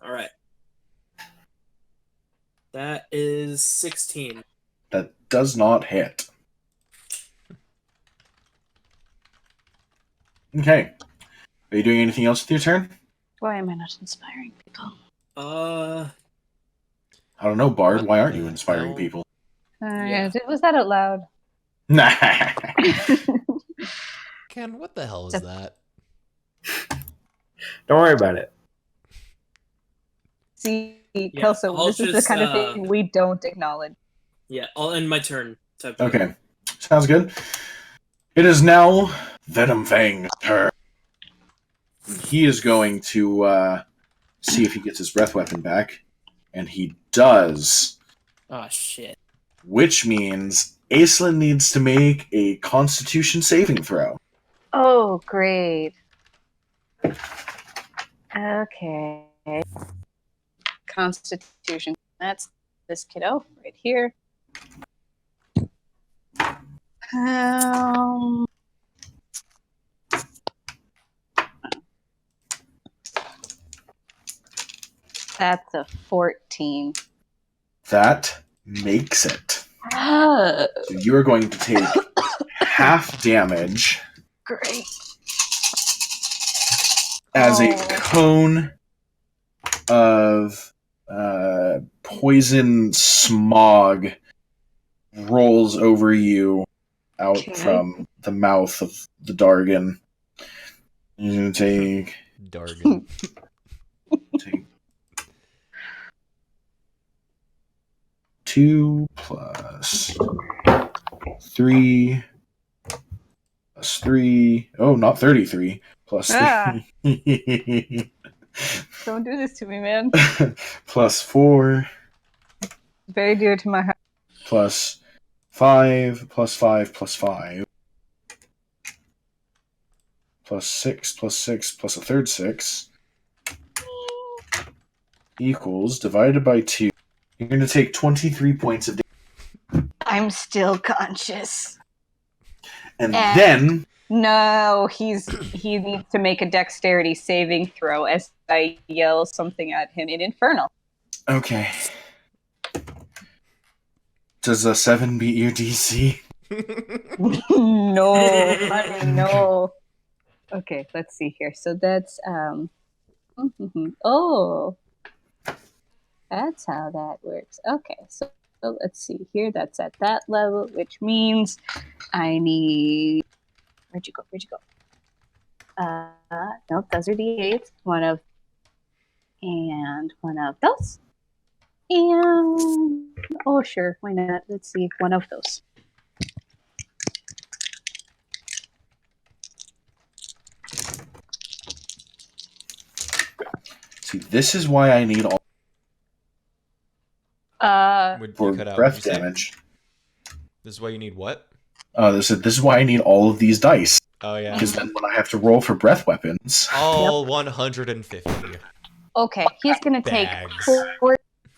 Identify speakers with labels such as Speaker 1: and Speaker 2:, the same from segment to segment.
Speaker 1: All right. That is 16.
Speaker 2: That does not hit. Okay. Are you doing anything else with your turn?
Speaker 3: Why am I not inspiring people?
Speaker 1: Uh,
Speaker 2: I don't know, Bard.
Speaker 4: What
Speaker 2: Why aren't you
Speaker 4: the
Speaker 2: inspiring
Speaker 4: hell?
Speaker 2: people?
Speaker 1: Yeah.
Speaker 3: Was that out loud?
Speaker 2: Nah.
Speaker 4: Ken, what the hell is that?
Speaker 5: Don't worry about it.
Speaker 3: See,
Speaker 1: Yeah,
Speaker 3: Kelso,
Speaker 1: I'll
Speaker 3: this is the
Speaker 1: just,
Speaker 3: kind of thing we don't acknowledge.
Speaker 1: yeah, I'll end my turn. Type thing.
Speaker 2: Okay. Sounds good. It is now Venom Fang's turn. He is going to see if he gets his breath weapon back. And he does.
Speaker 1: Oh, shit.
Speaker 2: Which means Aislinn needs to make a Constitution saving throw.
Speaker 3: Oh, great. Okay. Constitution. That's this kiddo right here. That's a 14.
Speaker 2: That makes it.
Speaker 3: Ah,
Speaker 2: So you are going to take half damage
Speaker 3: great.
Speaker 2: as a
Speaker 3: Oh.
Speaker 2: cone of poison smog rolls over you out
Speaker 3: Okay.
Speaker 2: from the mouth of the Dargan. You're going to
Speaker 4: Dargan.
Speaker 2: take 2 plus 3 plus 3. Oh, not 33. Plus 3.
Speaker 3: Ah. Don't do this to me, man.
Speaker 2: Plus 4.
Speaker 3: Very dear to my heart.
Speaker 2: Plus 5. Plus 5. Plus 5. Plus 6. Plus 6. Plus a third 6. Equals, divided by 2. You're going to take 23 points of damage.
Speaker 3: I'm still conscious.
Speaker 2: And then
Speaker 3: No, he needs to make a dexterity saving throw as I yell something at him in Infernal.
Speaker 2: Okay. Does a 7 beat your DC?
Speaker 3: No, honey, no. Okay, let's see here. So that's oh, that's how that works. Okay, so let's see here. That's at that level, which means I need. Where'd you go? Nope, those are D8s. One of those. And oh, sure, why not? Let's see, one of those.
Speaker 2: See, this is why I need all
Speaker 4: Would you
Speaker 2: for
Speaker 4: cut out?
Speaker 2: breath
Speaker 4: What'd you say?
Speaker 2: damage.
Speaker 4: This is why you need what?
Speaker 2: This is why I need all of these dice.
Speaker 4: Oh yeah.
Speaker 2: Because then when I have to roll for breath weapons,
Speaker 4: All 150.
Speaker 3: Okay, he's gonna take
Speaker 4: Bags.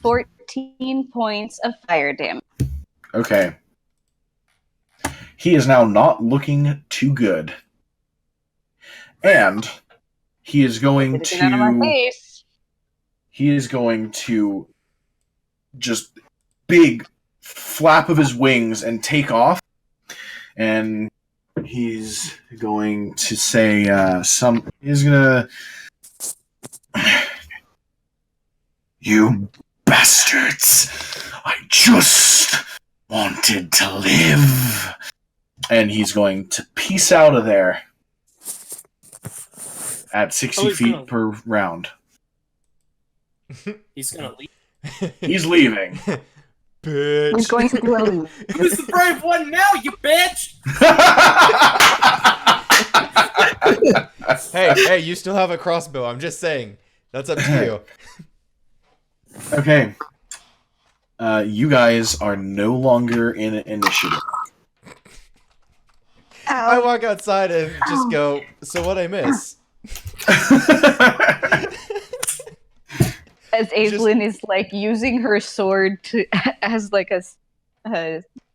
Speaker 3: 14 points of fire damage.
Speaker 2: okay. He is now not looking too good. And he is going
Speaker 3: Get out of my
Speaker 2: to
Speaker 3: face.
Speaker 2: just big flap of his wings and take off. And he's going to say he's gonna You bastards! I just wanted to live. And he's going to peace out of there at 60
Speaker 1: he's
Speaker 2: feet
Speaker 1: gonna-
Speaker 2: per round.
Speaker 1: He's gonna leave.
Speaker 2: He's leaving.
Speaker 4: Bitch.
Speaker 3: He's going to do a loop.
Speaker 1: Who's the brave one now, you bitch?
Speaker 4: Hey, you still have a crossbow. I'm just saying. That's up to you.
Speaker 2: Okay. You guys are no longer in initiative.
Speaker 4: I walk outside and just go, so what I miss?
Speaker 3: As Aislinn is like using her sword to as like a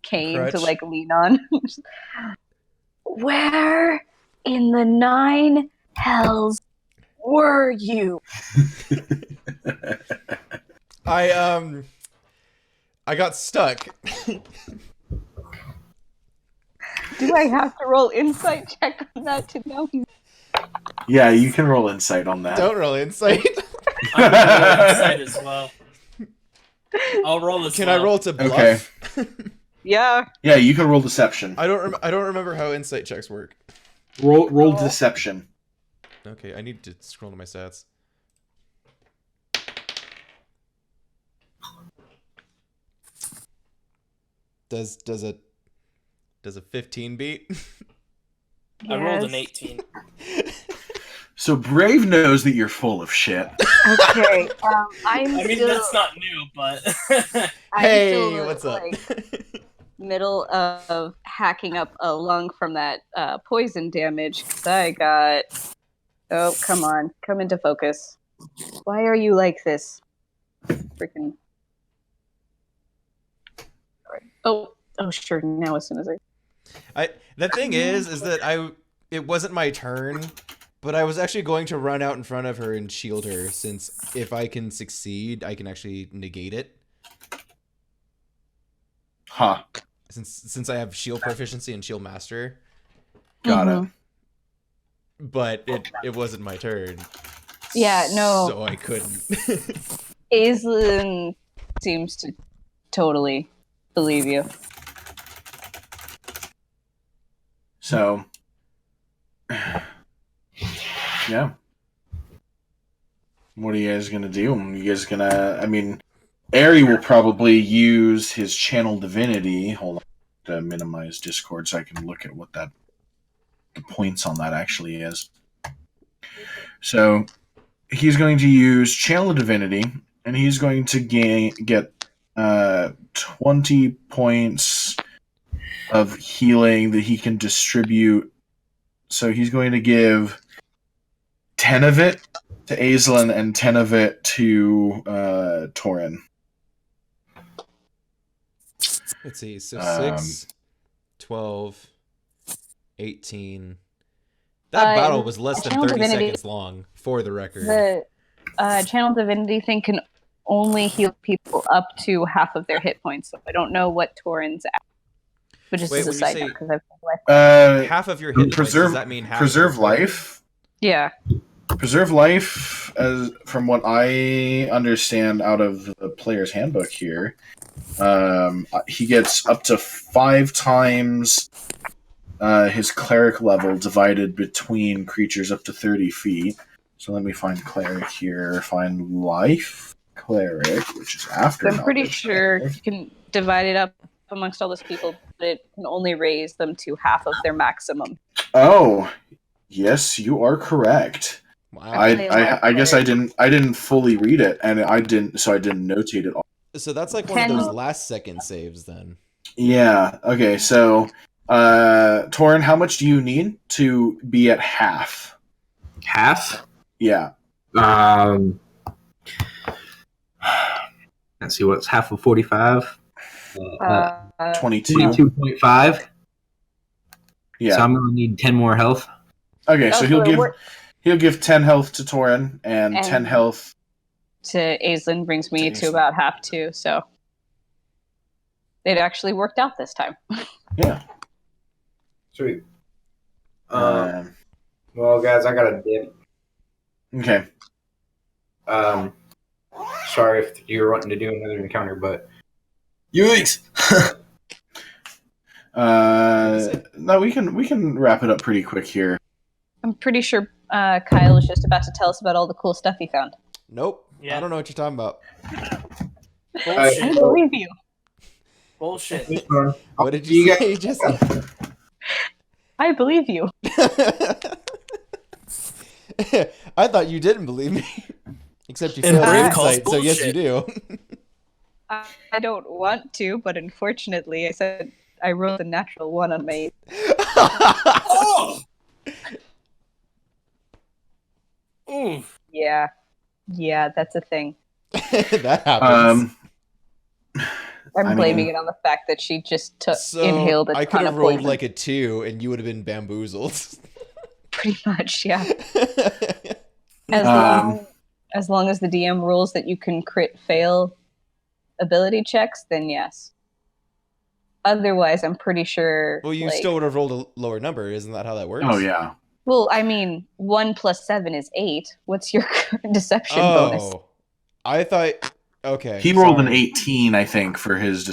Speaker 3: cane to
Speaker 4: Crutch.
Speaker 3: like lean on. Where in the 9 hells were you?
Speaker 4: I got stuck.
Speaker 3: Do I have to roll insight check on that to know he's...
Speaker 2: Yeah, you can roll insight on that.
Speaker 4: Don't roll insight.
Speaker 1: I'm gonna roll insight as well. I'll roll as
Speaker 4: Can
Speaker 1: well.
Speaker 4: I roll to bluff?
Speaker 2: Okay.
Speaker 3: Yeah.
Speaker 2: Yeah, you can roll deception.
Speaker 4: I don't remember how insight checks work.
Speaker 2: Roll deception.
Speaker 4: Okay, I need to scroll to my stats. Does a 15 beat?
Speaker 1: I rolled an
Speaker 3: Yes.
Speaker 1: 18.
Speaker 2: So Breiv knows that you're full of shit.
Speaker 3: Okay.
Speaker 1: I mean, that's not new, but...
Speaker 3: I'm
Speaker 4: Hey,
Speaker 3: still,
Speaker 4: what's up?
Speaker 3: like, middle of hacking up a lung from that poison damage. 'Cause I got... Oh, come on. Come into focus. Why are you like this? Freaking... Oh, sure. Now as soon as
Speaker 4: The thing is that it wasn't my turn, but I was actually going to run out in front of her and shield her, since if I can succeed, I can actually negate it.
Speaker 2: Huh.
Speaker 4: Since I have shield proficiency and shield master.
Speaker 2: Got it.
Speaker 4: But it wasn't my turn.
Speaker 3: Yeah, no.
Speaker 4: So I couldn't.
Speaker 3: Aislinn seems to totally believe you.
Speaker 2: So, yeah. What are you guys gonna do? You guys gonna? I mean, Aerie will probably use his channel divinity. Hold on, to minimize Discord so I can look at what the points on that actually is. So, he's going to use channel divinity, and he's going to get 20 points of healing that he can distribute. So he's going to give 10 of it to Aislinn and 10 of it to Torin.
Speaker 4: Let's see. So 6, 12, 18. That battle was less than 30
Speaker 3: Divinity,
Speaker 4: seconds long, for the record.
Speaker 3: The channel divinity thing can only heal people up to half of their hit points. So I don't know what Torin's at. But just as a side note, because I've
Speaker 4: half of your hit points, does that mean half
Speaker 2: preserve
Speaker 4: of your
Speaker 2: life?
Speaker 3: Yeah.
Speaker 2: Preserve life, as from what I understand out of the player's handbook here, he gets up to 5 times his cleric level divided between creatures up to 30 feet. So let me find cleric here. Find life cleric, which is after.
Speaker 3: I'm pretty
Speaker 2: knowledge
Speaker 3: sure
Speaker 2: cleric.
Speaker 3: you can divide it up amongst all those people, but it can only raise them to half of their maximum.
Speaker 2: Oh, yes, you are correct.
Speaker 4: Wow.
Speaker 2: I guess I didn't fully read it, and I didn't notate it all.
Speaker 4: So that's like one of those last second saves then.
Speaker 2: Yeah. Okay. So, Torin, how much do you need to be at half?
Speaker 5: Half?
Speaker 2: Yeah.
Speaker 5: Let's see, what's half of 45?
Speaker 2: 22.
Speaker 5: 22.5.
Speaker 2: Yeah.
Speaker 5: So I'm going to need 10 more health.
Speaker 2: Okay. So he'll give 10 health to Torin and 10 health
Speaker 3: to Aislinn brings me to about half too. So it actually worked out this time.
Speaker 2: Yeah.
Speaker 6: Sweet. Well, guys, I got a dip.
Speaker 2: Okay.
Speaker 6: Sorry if you're wanting to do another encounter, but yikes!
Speaker 2: No, we can wrap it up pretty quick here.
Speaker 3: I'm pretty sure Kyle is just about to tell us about all the cool stuff he found.
Speaker 4: Nope.
Speaker 1: Yeah.
Speaker 4: I don't know what you're talking about.
Speaker 1: Bullshit.
Speaker 3: I believe you.
Speaker 1: Bullshit.
Speaker 4: What did you say, Jesse?
Speaker 3: I believe you.
Speaker 4: I thought you didn't believe me. Except you
Speaker 1: And
Speaker 4: failed
Speaker 1: Breiv
Speaker 4: your
Speaker 1: calls
Speaker 4: insight, so yes you
Speaker 1: bullshit.
Speaker 4: do.
Speaker 3: I don't want to, but unfortunately, I said I rolled a natural 1 on my...
Speaker 1: Oh!
Speaker 3: Yeah. Yeah, that's a thing.
Speaker 4: That happens.
Speaker 3: I'm blaming it on the fact that she just inhaled a
Speaker 4: I could
Speaker 3: ton
Speaker 4: have
Speaker 3: of
Speaker 4: rolled
Speaker 3: poison.
Speaker 4: like a 2 and you would have been bamboozled.
Speaker 3: Pretty much, yeah. As long As long as the DM rules that you can crit fail ability checks, then yes. Otherwise, I'm pretty sure.
Speaker 4: Well, you still would have rolled a lower number. Isn't that how that works?
Speaker 2: Oh yeah.
Speaker 3: Well, I mean, 1 plus 7 is 8. What's your deception bonus?
Speaker 4: Oh, I thought. Okay.
Speaker 2: He rolled an
Speaker 4: sorry.
Speaker 2: 18, I think, for his.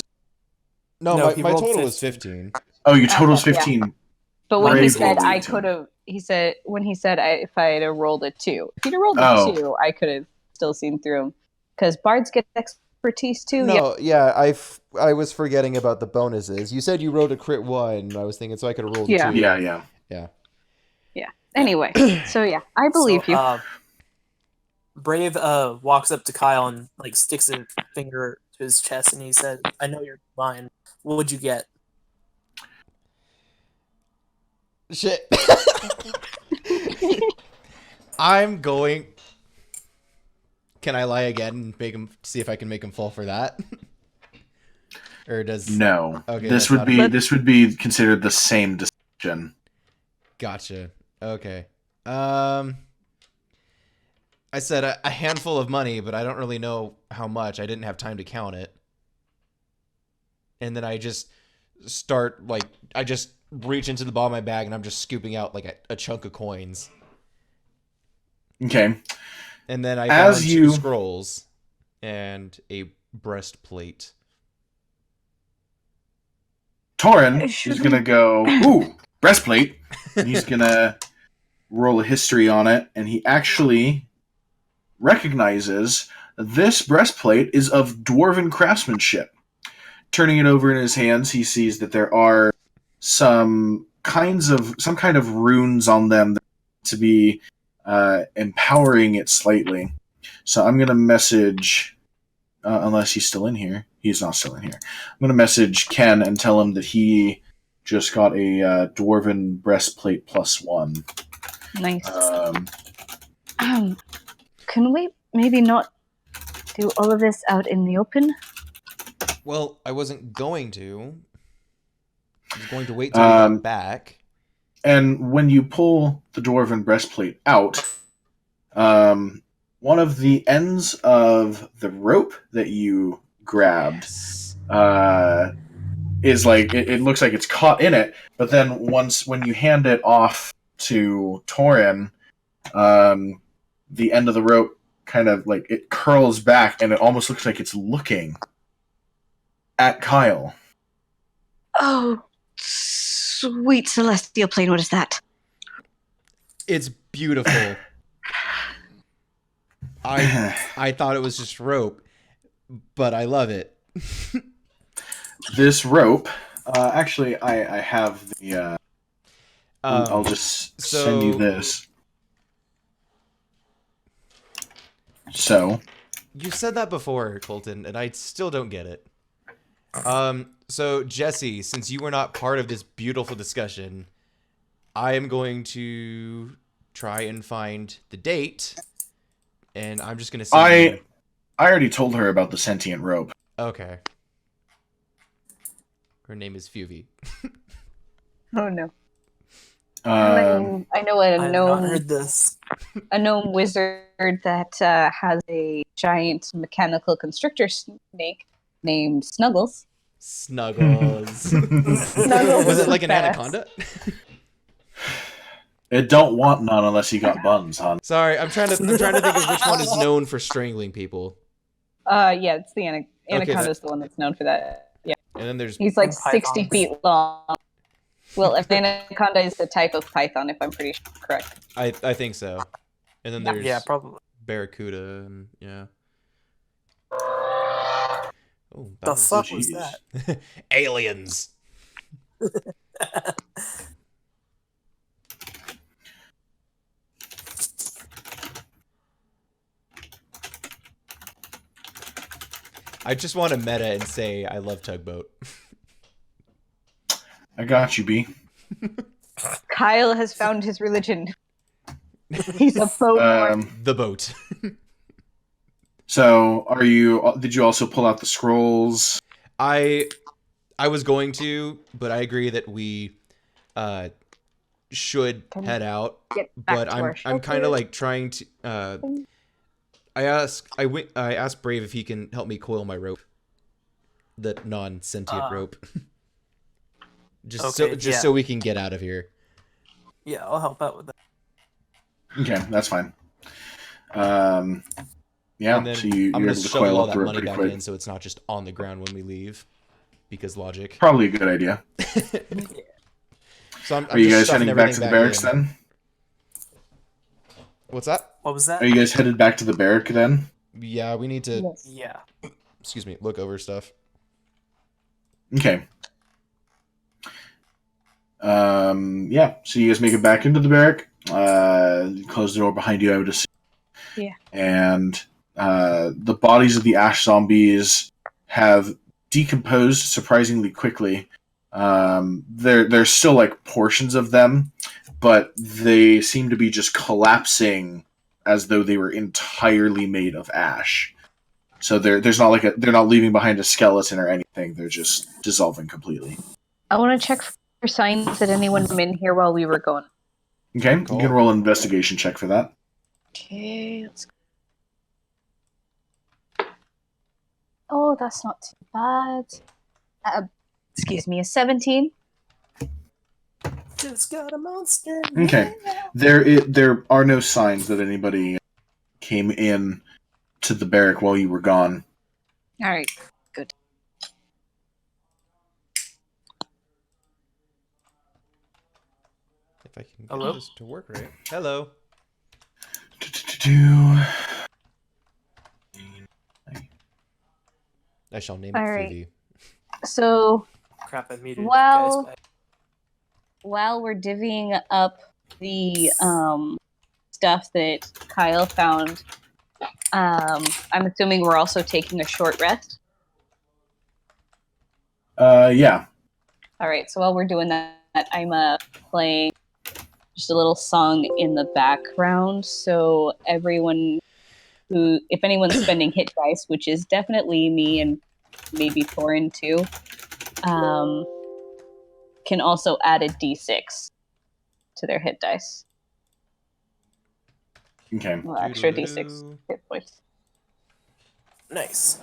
Speaker 7: No,
Speaker 4: No,
Speaker 7: he
Speaker 4: my
Speaker 7: rolled
Speaker 4: total was
Speaker 7: 15.
Speaker 4: 15.
Speaker 2: Oh, your total's
Speaker 3: Okay, yeah.
Speaker 2: 15.
Speaker 3: But when he
Speaker 2: Brave
Speaker 3: said
Speaker 2: rolled
Speaker 3: I
Speaker 2: 18.
Speaker 3: could have, he said if I had rolled a 2, if he'd have rolled a
Speaker 2: Oh.
Speaker 3: 2, I could have still seen through him. Because bards get expertise too.
Speaker 4: No, yeah, I was forgetting about the bonuses. You said you rolled a crit 1, and I was thinking, so I could have rolled
Speaker 3: Yeah.
Speaker 4: a 2.
Speaker 2: Yeah.
Speaker 4: Yeah.
Speaker 3: Anyway, so yeah, I believe you.
Speaker 7: Brave walks up to Kyle and like sticks a finger to his chest, and he said, "I know you're mine. What would you get?"
Speaker 4: Shit. I'm going. Can I lie again and make him see if I can make him fall for that? Or does
Speaker 2: No.
Speaker 4: Okay,
Speaker 2: this
Speaker 4: that's
Speaker 2: would
Speaker 4: not-
Speaker 2: be this would be considered the same deception.
Speaker 4: Gotcha. Okay. I said a handful of money, but I don't really know how much. I didn't have time to count it. And then I just I just reach into the bottom of my bag and I'm just scooping out like a chunk of coins.
Speaker 2: Okay.
Speaker 4: And then I
Speaker 2: As
Speaker 4: found
Speaker 2: you-
Speaker 4: 2 scrolls and a breastplate.
Speaker 2: Torin is
Speaker 3: Shouldn't-
Speaker 2: gonna go, ooh, breastplate. And he's gonna roll a history on it, and he actually recognizes this breastplate is of dwarven craftsmanship. Turning it over in his hands, he sees that there are some kind of runes on them that to be empowering it slightly. So I'm gonna message, unless he's still in here. He's not still in here. I'm gonna message Ken and tell him that he just got a dwarven breastplate +1.
Speaker 3: Nice. Can we maybe not do all of this out in the open?
Speaker 4: Well, I wasn't going to. I was going to wait till we got back.
Speaker 2: And when you pull the dwarven breastplate out, one of the ends of the rope that you grabbed is like it looks like it's caught in it, but then when you hand it off to Torin, the end of the rope kind of like it curls back and it almost looks like it's looking at Kyle.
Speaker 3: Oh, sweet celestial plane, what is that?
Speaker 4: It's beautiful. I thought it was just rope, but I love it.
Speaker 2: This rope, actually, I have the. I'll just send you this. So.
Speaker 4: You said that before, Colton, and I still don't get it. So Jesse, since you were not part of this beautiful discussion, I am going to try and find the date, and I'm just gonna say
Speaker 2: I already told her about the sentient rope.
Speaker 4: Okay. Her name is Fuvy.
Speaker 3: Oh no.
Speaker 2: Um,
Speaker 3: I know a
Speaker 7: I have not
Speaker 3: gnome,
Speaker 7: heard this.
Speaker 3: a gnome wizard that has a giant mechanical constrictor snake named Snuggles.
Speaker 4: Snuggles.
Speaker 3: Snuggles
Speaker 4: Was
Speaker 3: is
Speaker 4: it like an
Speaker 3: best.
Speaker 4: anaconda?
Speaker 2: It don't want none unless you got buns, hon.
Speaker 4: Sorry, I'm trying to think of which one is known for strangling people.
Speaker 3: Yeah, it's the anaconda
Speaker 4: that-
Speaker 3: is the one that's known for that. Yeah,
Speaker 4: And then there's
Speaker 3: he's like
Speaker 7: And
Speaker 3: 60
Speaker 7: pythons.
Speaker 3: feet long. Well, if the anaconda is the type of python, if I'm pretty correct.
Speaker 4: I think so. And then there's
Speaker 7: Yeah, probably.
Speaker 4: barracuda and yeah. Oh, that
Speaker 7: The
Speaker 4: was-
Speaker 7: fuck was
Speaker 2: jeez.
Speaker 7: that?
Speaker 4: Aliens. I just want to meta and say I love Tugboat.
Speaker 2: I got you, B.
Speaker 3: Kyle has found his religion. He's a boat lord.
Speaker 4: The boat.
Speaker 2: So, did you also pull out the scrolls?
Speaker 4: I was going to, but I agree that we should
Speaker 3: Can
Speaker 4: head out.
Speaker 3: Get back
Speaker 4: But
Speaker 3: to our
Speaker 4: I'm kind
Speaker 3: shelter.
Speaker 4: of like trying to I asked Brave if he can help me coil my rope. The non-sentient rope. Just so we can get out of here.
Speaker 7: Yeah, I'll help out with that.
Speaker 2: Okay, that's fine. Yeah,
Speaker 4: And then
Speaker 2: so you're
Speaker 4: I'm gonna
Speaker 2: able to
Speaker 4: shovel
Speaker 2: coil
Speaker 4: all
Speaker 2: up
Speaker 4: that
Speaker 2: the rope
Speaker 4: money
Speaker 2: pretty
Speaker 4: back
Speaker 2: quick.
Speaker 4: in, so it's not just on the ground when we leave. Because logic.
Speaker 2: Probably a good idea.
Speaker 4: So I'm
Speaker 2: Are you
Speaker 4: just
Speaker 2: guys
Speaker 4: shoving
Speaker 2: heading back
Speaker 4: everything
Speaker 2: to the barracks
Speaker 4: in.
Speaker 2: then?
Speaker 4: What's that?
Speaker 7: What was that?
Speaker 2: Are you guys headed back to the barrack then?
Speaker 4: Yeah, we need to.
Speaker 3: Yes.
Speaker 7: Yeah.
Speaker 4: Excuse me. Look over stuff.
Speaker 2: Okay. Yeah, so you guys make it back into the barrack. Close the door behind you, I would assume.
Speaker 3: Yeah.
Speaker 2: And the bodies of the ash zombies have decomposed surprisingly quickly. There's still like portions of them, but they seem to be just collapsing as though they were entirely made of ash. So there's not like they're not leaving behind a skeleton or anything. They're just dissolving completely.
Speaker 3: I want to check for signs that anyone came in here while we were gone.
Speaker 2: Okay, you
Speaker 4: Cool.
Speaker 2: can roll an investigation check for that.
Speaker 3: Okay, let's go. Oh, that's not too bad. Excuse me, a 17.
Speaker 7: Just got a monster.
Speaker 2: Okay. There are no signs that anybody came in to the barrack while you were gone.
Speaker 3: All right, good.
Speaker 4: If I can get
Speaker 7: Hello?
Speaker 4: this to work right. Hello. I shall name it
Speaker 3: All right.
Speaker 4: Phoebe.
Speaker 3: So
Speaker 7: Crap, I muted
Speaker 3: Well-
Speaker 7: you guys.
Speaker 3: while we're divvying up the stuff that Kyle found, I'm assuming we're also taking a short rest.
Speaker 2: Yeah.
Speaker 3: All right, so while we're doing that, I'm playing just a little song in the background. So everyone if anyone's spending hit dice, which is definitely me and maybe Thorin too, can also add a d6 to their hit dice.
Speaker 2: Okay.
Speaker 3: Well, extra d6
Speaker 4: Doo-doo-doo.
Speaker 3: hit points.
Speaker 7: Nice.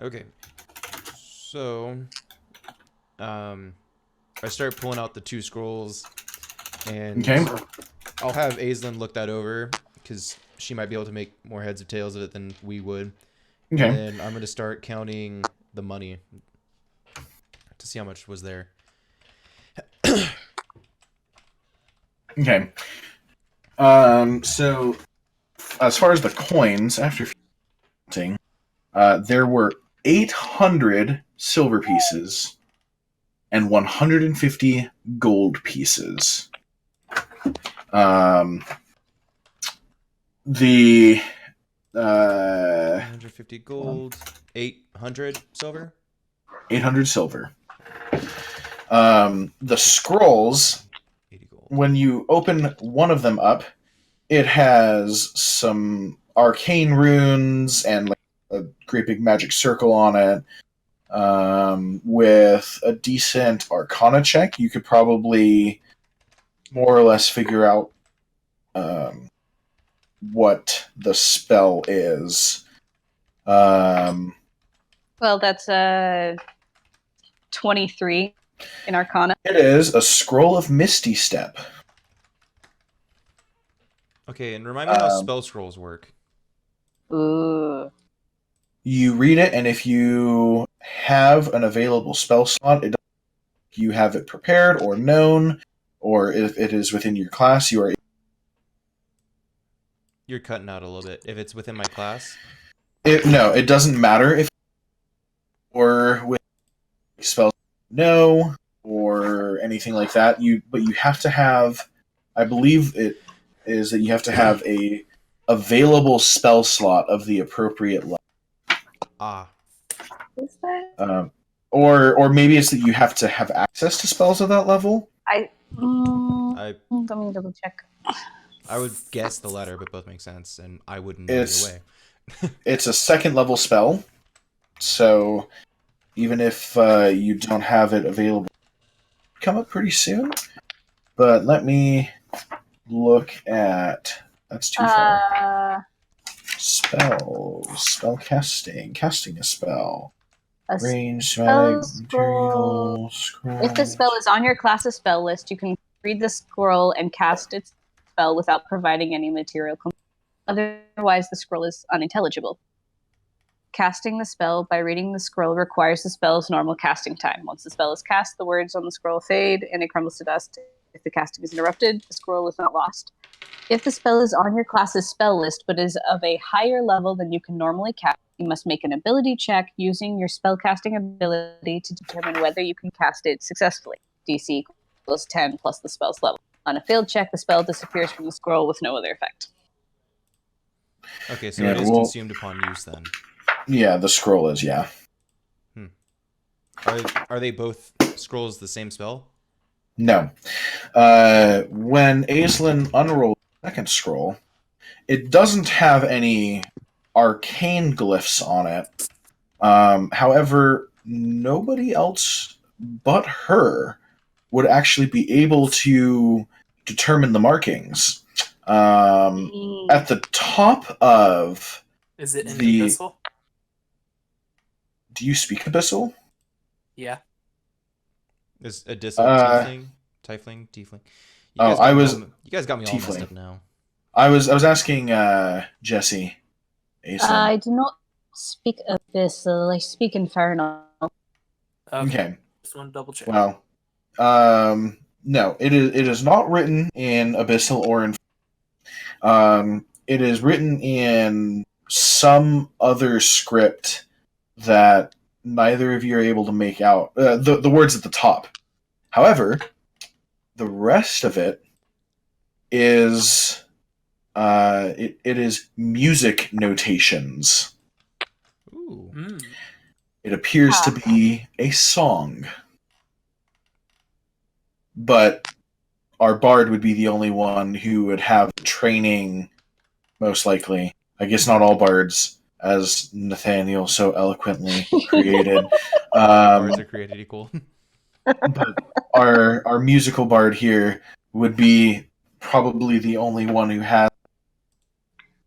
Speaker 4: Okay. So, I start pulling out the 2 scrolls, and
Speaker 2: Okay.
Speaker 4: I'll have Aislinn look that over because she might be able to make more heads or tails of it than we would.
Speaker 2: Okay.
Speaker 4: And then I'm gonna start counting the money to see how much was there.
Speaker 2: Okay. So as far as the coins, after counting, there were 800 silver pieces and 150 gold pieces. The
Speaker 4: 150 gold, 800 silver.
Speaker 2: 800 silver. The scrolls,
Speaker 4: 80 gold.
Speaker 2: when you open one of them up, it has some arcane runes and like a great big magic circle on it. With a decent arcana check, you could probably more or less figure out what the spell is.
Speaker 3: Well, that's 23 in Arcana.
Speaker 2: It is a scroll of Misty Step.
Speaker 4: Okay, and remind me how spell scrolls work.
Speaker 3: Ooh.
Speaker 2: You read it, and if you have an available spell slot, you have it prepared or known, or if it is within your class, you are.
Speaker 4: You're cutting out a little bit. If it's within my class,
Speaker 2: No, it doesn't matter if or with spells no or anything like that. But you have to have. I believe it is that you have to have a available spell slot of the appropriate level.
Speaker 3: Is that?
Speaker 2: Or maybe it's that you have to have access to spells of that level.
Speaker 3: Let me double check.
Speaker 4: I would guess the latter, but both make sense, and I wouldn't know
Speaker 2: It's-
Speaker 4: either way.
Speaker 2: It's a second level spell, so even if you don't have it available, come up pretty soon. But let me look at. That's too far.
Speaker 3: Uh,
Speaker 2: Spell casting, casting a spell,
Speaker 3: a
Speaker 2: range,
Speaker 3: spell
Speaker 2: mag,
Speaker 3: scroll.
Speaker 2: material, scroll.
Speaker 3: If the spell is on your class's spell list, you can read the scroll and cast its spell without providing any material. Otherwise, the scroll is unintelligible. Casting the spell by reading the scroll requires the spell's normal casting time. Once the spell is cast, the words on the scroll fade and it crumbles to dust. If the casting is interrupted, the scroll is not lost. If the spell is on your class's spell list but is of a higher level than you can normally cast, you must make an ability check using your spellcasting ability to determine whether you can cast it successfully. DC equals 10 plus the spell's level. On a failed check, the spell disappears from the scroll with no other effect.
Speaker 4: Okay, so
Speaker 2: Yeah,
Speaker 4: it is
Speaker 2: well-
Speaker 4: consumed upon use then.
Speaker 2: Yeah, the scroll is, yeah.
Speaker 4: Are they both scrolls the same spell?
Speaker 2: No. When Aislinn unrolls the second scroll, it doesn't have any arcane glyphs on it. However, nobody else but her would actually be able to determine the markings. At the top of...
Speaker 7: Is it in
Speaker 2: The-
Speaker 7: Abyssal?
Speaker 2: Do you speak Abyssal?
Speaker 7: Yeah.
Speaker 4: Is a dis tiefling? Tiefling? Tiefling? You guys got me all messed
Speaker 2: tiefling.
Speaker 4: up now.
Speaker 2: I was asking Jesse. Aislinn.
Speaker 3: I do not speak Abyssal. I speak Infernal.
Speaker 2: Okay.
Speaker 7: Just want to double check.
Speaker 2: Well, no, it is not written in Abyssal or in. It is written in some other script that neither of you are able to make out. The words at the top. However, the rest of it is it is music notations.
Speaker 4: Ooh.
Speaker 7: Mm.
Speaker 2: It appears to be a song. But our bard would be the only one who would have training, most likely. I guess not all bards, as Nathaniel so eloquently created.
Speaker 4: Bards are created equal.
Speaker 2: But our musical bard here would be probably the only one who has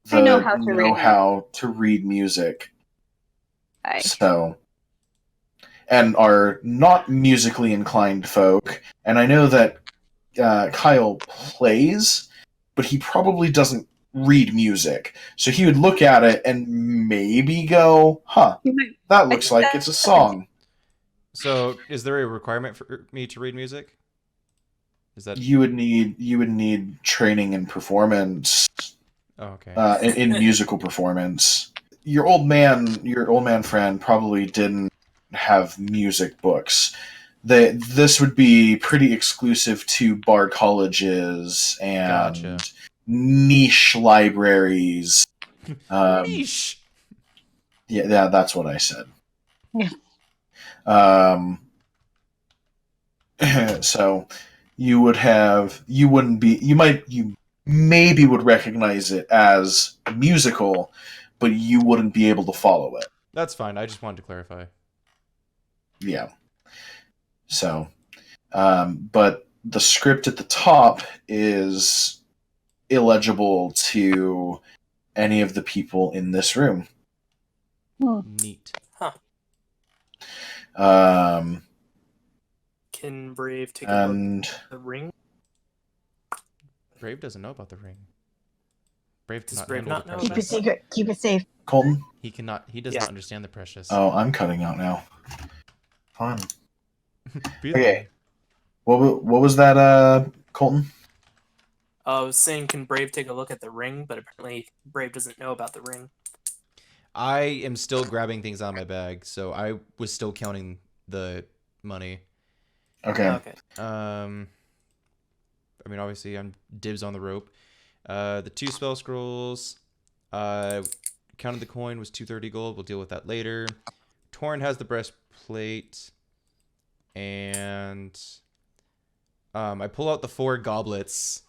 Speaker 2: the
Speaker 3: I know how to read
Speaker 2: know-how to read music.
Speaker 3: Aye.
Speaker 2: So, and are not musically inclined folk. And I know that Kyle plays, but he probably doesn't read music. So he would look at it and maybe go, huh, that looks like it's a song.
Speaker 4: So, is there a requirement for me to read music? Is that
Speaker 2: You would need training and performance
Speaker 4: Oh, okay.
Speaker 2: in musical performance. Your old man friend probably didn't have music books. This would be pretty exclusive to bard colleges and
Speaker 4: Gotcha.
Speaker 2: niche libraries.
Speaker 4: Niche.
Speaker 2: Yeah, that's what I said.
Speaker 3: Yeah.
Speaker 2: So you maybe would recognize it as musical, but you wouldn't be able to follow it.
Speaker 4: That's fine. I just wanted to clarify.
Speaker 2: Yeah. So, but the script at the top is illegible to any of the people in this room.
Speaker 4: Neat.
Speaker 7: Can Brave take a look
Speaker 2: And
Speaker 7: at the ring?
Speaker 4: Brave doesn't know about the ring. Brave
Speaker 7: Does
Speaker 4: cannot
Speaker 7: Brave
Speaker 4: handle
Speaker 7: not
Speaker 4: the
Speaker 7: know
Speaker 3: Keep it
Speaker 4: precious.
Speaker 3: secret. Keep it safe.
Speaker 2: Colton?
Speaker 4: He cannot. He does
Speaker 7: Yeah.
Speaker 4: not understand the precious.
Speaker 2: Oh, I'm cutting out now. Fine.
Speaker 4: Be
Speaker 2: Okay.
Speaker 4: there.
Speaker 2: What was that, Colton?
Speaker 7: I was saying, can Brave take a look at the ring? But apparently, Brave doesn't know about the ring.
Speaker 4: I am still grabbing things out of my bag, so I was still counting the money.
Speaker 2: Okay.
Speaker 7: Okay.
Speaker 4: I mean, obviously, I'm dibs on the rope. The 2 spell scrolls. Counted the coin was 230 gold. We'll deal with that later. Torn has the breastplate, and I pull out the 4 goblets,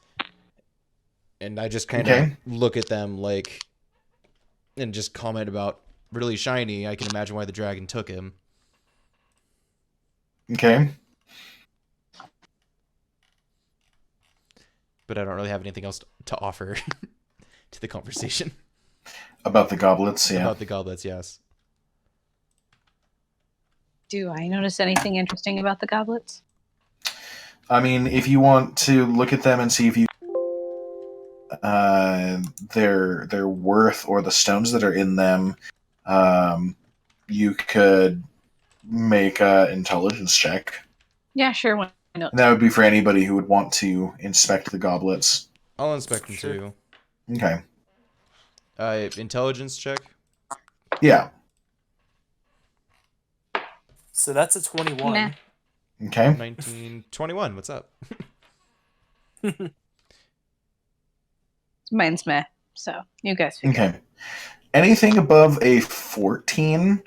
Speaker 4: and I just kind of
Speaker 2: Okay.
Speaker 4: look at them like, and just comment about really shiny. I can imagine why the dragon took him.
Speaker 2: Okay.
Speaker 4: but I don't really have anything else to offer to the conversation
Speaker 2: About the goblets, yeah.
Speaker 4: about the goblets. Yes.
Speaker 3: Do I notice anything interesting about the goblets?
Speaker 2: I mean, if you want to look at them and see if you their worth or the stones that are in them, you could make an intelligence check.
Speaker 3: Yeah, sure. Why not?
Speaker 2: And that would be for anybody who would want to inspect the goblets.
Speaker 4: I'll inspect them
Speaker 7: Sure.
Speaker 4: too.
Speaker 2: Okay.
Speaker 4: Intelligence check.
Speaker 2: Yeah.
Speaker 7: So that's a 21.
Speaker 3: Nah.
Speaker 2: Okay.
Speaker 4: 19, 21. What's up?
Speaker 3: Mine's meh. So you guys figure.
Speaker 2: Okay. Anything above a 14,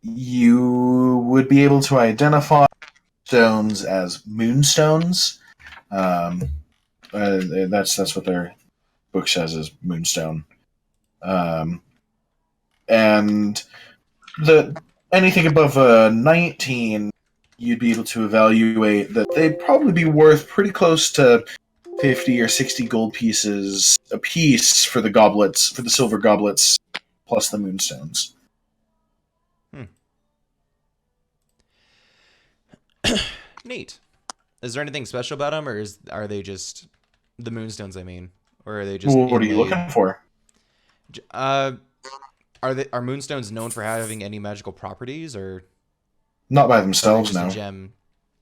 Speaker 2: you would be able to identify stones as moonstones. That's what their book says is moonstone. And anything above a 19, you'd be able to evaluate that they'd probably be worth pretty close to 50 or 60 gold pieces a piece for the goblets, for the silver goblets, plus the moonstones.
Speaker 4: Neat. Is there anything special about them, or are they just the moonstones? I mean, or are they just?
Speaker 2: What are you
Speaker 4: inlaid?
Speaker 2: looking for?
Speaker 4: Are moonstones known for having any magical properties, or
Speaker 2: Not by
Speaker 4: are they
Speaker 2: themselves,
Speaker 4: just
Speaker 2: no.
Speaker 4: a gem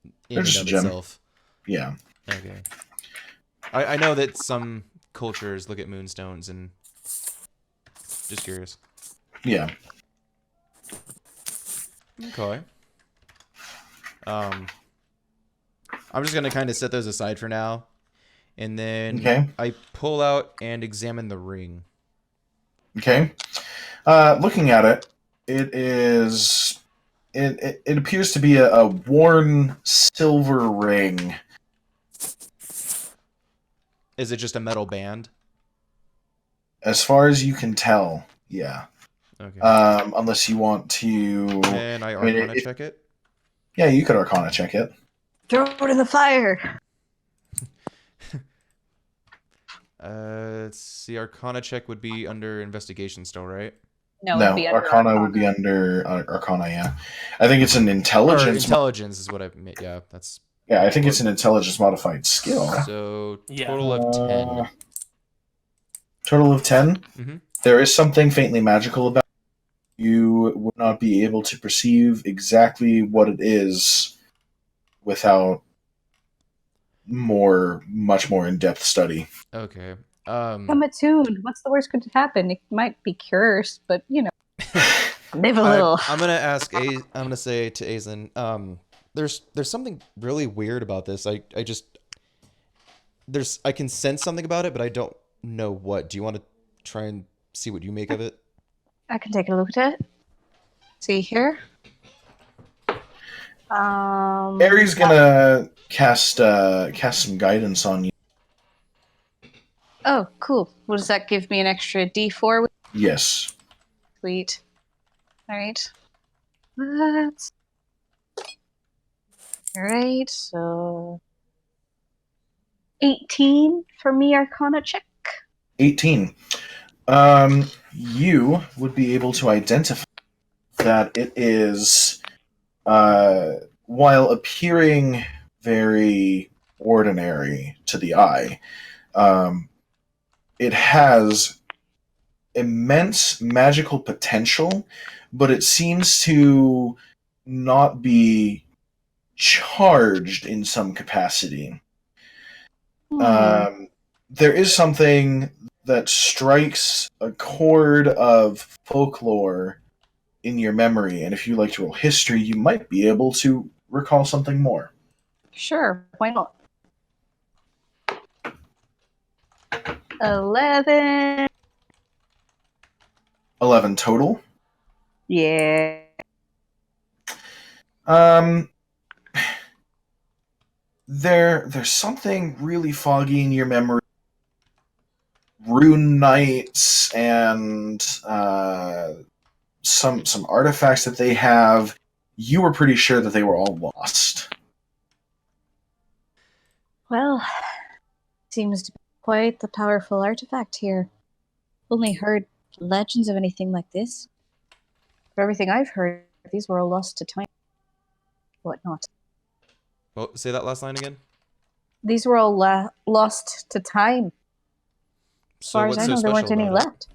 Speaker 4: in
Speaker 2: They're
Speaker 4: and
Speaker 2: just a
Speaker 4: of
Speaker 2: gem.
Speaker 4: itself?
Speaker 2: Yeah.
Speaker 4: Okay. I know that some cultures look at moonstones and just curious.
Speaker 2: Yeah.
Speaker 4: Okay. I'm just gonna kind of set those aside for now, and then
Speaker 2: Okay.
Speaker 4: I pull out and examine the ring.
Speaker 2: Okay. Looking at it, it is. It appears to be a worn silver ring.
Speaker 4: Is it just a metal band?
Speaker 2: As far as you can tell, yeah.
Speaker 4: Okay.
Speaker 2: Unless you want to.
Speaker 4: Can I
Speaker 2: mean,
Speaker 4: Arcana check it?
Speaker 2: Yeah, you could Arcana check it.
Speaker 3: Throw it in the fire.
Speaker 4: Let's see. Arcana check would be under investigation still, right?
Speaker 3: No,
Speaker 2: No,
Speaker 3: it'd be under
Speaker 2: Arcana would be under Arcana, yeah. I think it's an
Speaker 4: Or
Speaker 2: intelligence.
Speaker 4: intelligence is what I meant. Yeah, that's
Speaker 2: Yeah, I think it's an intelligence modified skill.
Speaker 4: so
Speaker 7: Yeah.
Speaker 4: total of 10.
Speaker 2: Total of 10.
Speaker 4: Mhm.
Speaker 2: There is something faintly magical about it. You would not be able to perceive exactly what it is without much more in-depth study.
Speaker 4: Okay.
Speaker 3: Come attuned. What's the worst could happen? It might be cursed, but you know, live a little.
Speaker 4: I'm gonna ask. I'm gonna say to Aizen. There's something really weird about this. I can sense something about it, but I don't know what. Do you want to try and see what you make of it?
Speaker 3: I can take a look at it. See here.
Speaker 2: Aries gonna cast some guidance on you.
Speaker 3: Oh, cool. What does that give me? An extra D4?
Speaker 2: Yes.
Speaker 3: Sweet. All right. Let's. All right. So 18 for me, Arcana check.
Speaker 2: 18. You would be able to identify that it is, while appearing very ordinary to the eye, it has immense magical potential, but it seems to not be charged in some capacity. There is something that strikes a chord of folklore in your memory, and if you like to roll history, you might be able to recall something more.
Speaker 3: Sure. Why not? 11.
Speaker 2: 11 total.
Speaker 3: Yeah.
Speaker 2: There's something really foggy in your memory. Rune knights and some artifacts that they have. You were pretty sure that they were all lost.
Speaker 3: Well, Seems to be quite the powerful artifact here. Only heard legends of anything like this. For everything I've heard, these were all lost to time. Whatnot.
Speaker 4: Oh, say that last line again.
Speaker 3: These were all lost to time. As
Speaker 4: So
Speaker 3: far as
Speaker 4: what's
Speaker 3: I
Speaker 4: so
Speaker 3: know, there weren't
Speaker 4: special
Speaker 3: any
Speaker 4: about it?
Speaker 3: left.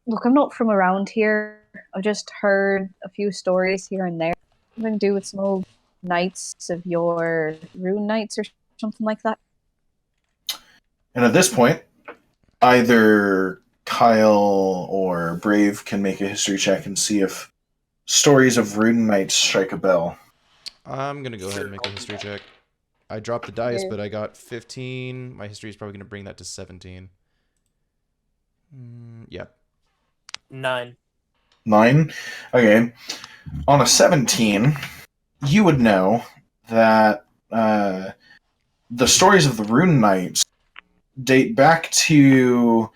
Speaker 3: Look, I'm not from around here. I've just heard a few stories here and there. Something to do with some old knights of your rune knights or something like that.
Speaker 2: And at this point, either Kyle or Brave can make a history check and see if stories of rune knights strike a bell.
Speaker 4: I'm gonna go ahead and make a history check. I dropped the dice,
Speaker 3: Okay.
Speaker 4: but I got 15. My history is probably gonna bring that to 17. Yep.
Speaker 7: 9.
Speaker 2: 9? Okay. On a 17, you would know that the stories of the rune knights date back to